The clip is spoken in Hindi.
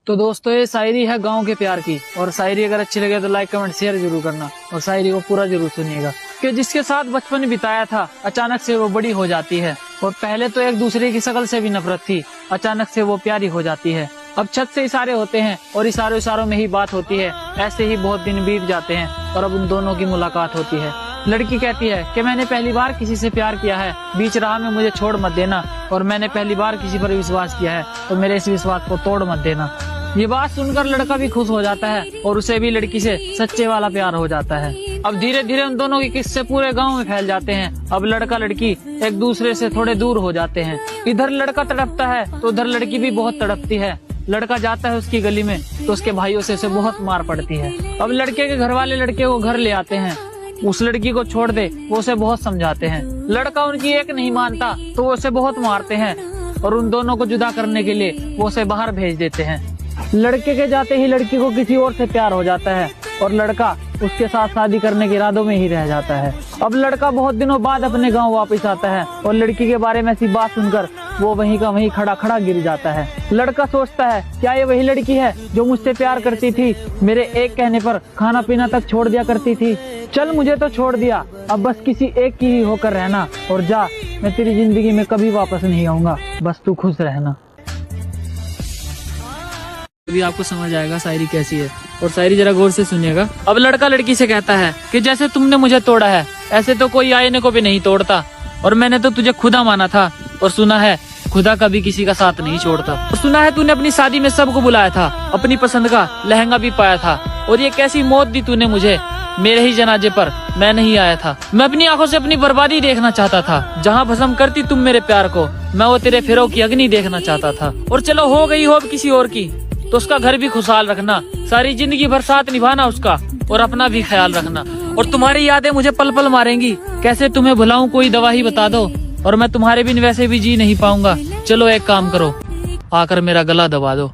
तो दोस्तों ये शायरी है गांव के प्यार की। और शायरी अगर अच्छी लगे तो लाइक कमेंट शेयर जरूर करना और शायरी को पूरा जरूर सुनिएगा। कि जिसके साथ बचपन बिताया था अचानक से वो बड़ी हो जाती है। और पहले तो एक दूसरे की शक्ल से भी नफरत थी, अचानक से वो प्यारी हो जाती है। अब छत से इशारे होते हैं और इशारों में ही बात होती है। ऐसे ही बहुत दिन बीत जाते हैं और अब उन दोनों की मुलाकात होती है। लड़की कहती है कि मैंने पहली बार किसी से प्यार किया है, बीच राह में मुझे छोड़ मत देना। और मैंने पहली बार किसी पर विश्वास किया है तो मेरे इस विश्वास को तोड़ मत देना। ये बात सुनकर लड़का भी खुश हो जाता है और उसे भी लड़की से सच्चे वाला प्यार हो जाता है। अब धीरे धीरे उन दोनों के किस्से पूरे गांव में फैल जाते हैं। अब लड़का लड़की एक दूसरे से थोड़े दूर हो जाते हैं। इधर लड़का तड़पता है तो उधर लड़की भी बहुत तड़पती है। लड़का जाता है उसकी गली में तो उसके भाइयों से उसे बहुत मार पड़ती है। अब लड़के के घर वाले लड़के को घर ले आते हैं। उस लड़की को छोड़ दे वो उसे बहुत समझाते हैं। लड़का उनकी एक नहीं मानता तो वो उसे बहुत मारते हैं और उन दोनों को जुदा करने के लिए वो उसे बाहर भेज देते हैं। लड़के के जाते ही लड़की को किसी और से प्यार हो जाता है और लड़का उसके साथ शादी करने के इरादों में ही रह जाता है। अब लड़का बहुत दिनों बाद अपने गांव वापस आता है और लड़की के बारे में ऐसी बात सुनकर वो वहीं का वहीं खड़ा गिर जाता है। लड़का सोचता है क्या ये वही लड़की है जो मुझसे प्यार करती थी, मेरे एक कहने पर खाना पीना तक छोड़ दिया करती थी। चल मुझे तो छोड़ दिया, अब बस किसी एक की ही होकर रहना और जा, मैं तेरी जिंदगी में कभी वापस नहीं आऊंगा, बस तू खुश रहना। अभी आपको समझ आएगा शायरी कैसी है और शायरी जरा गौर से सुनिएगा। अब लड़का लड़की से कहता है कि जैसे तुमने मुझे तोड़ा है ऐसे तो कोई आईने को भी नहीं तोड़ता। और मैंने तो तुझे खुदा माना था और सुना है खुदा कभी किसी का साथ नहीं छोड़ता। और सुना है तूने अपनी शादी में सबको बुलाया था, अपनी पसंद का लहंगा भी पाया था। और ये कैसी मौत दी तूने मुझे, मेरे ही जनाजे पर मैं नहीं आया था। मैं अपनी आंखों से अपनी बर्बादी देखना चाहता था। जहाँ भस्म करती तुम मेरे प्यार को, मैं वो तेरे फेरों की अग्नि देखना चाहता था। और चलो हो गई हो किसी और की तो उसका घर भी खुशहाल रखना, सारी जिंदगी भर साथ निभाना उसका और अपना भी ख्याल रखना। और तुम्हारी यादें मुझे पल पल मारेंगी, कैसे तुम्हें भुलाऊं कोई दवा ही बता दो। और मैं तुम्हारे बिन वैसे भी जी नहीं पाऊंगा, चलो एक काम करो आकर मेरा गला दबा दो।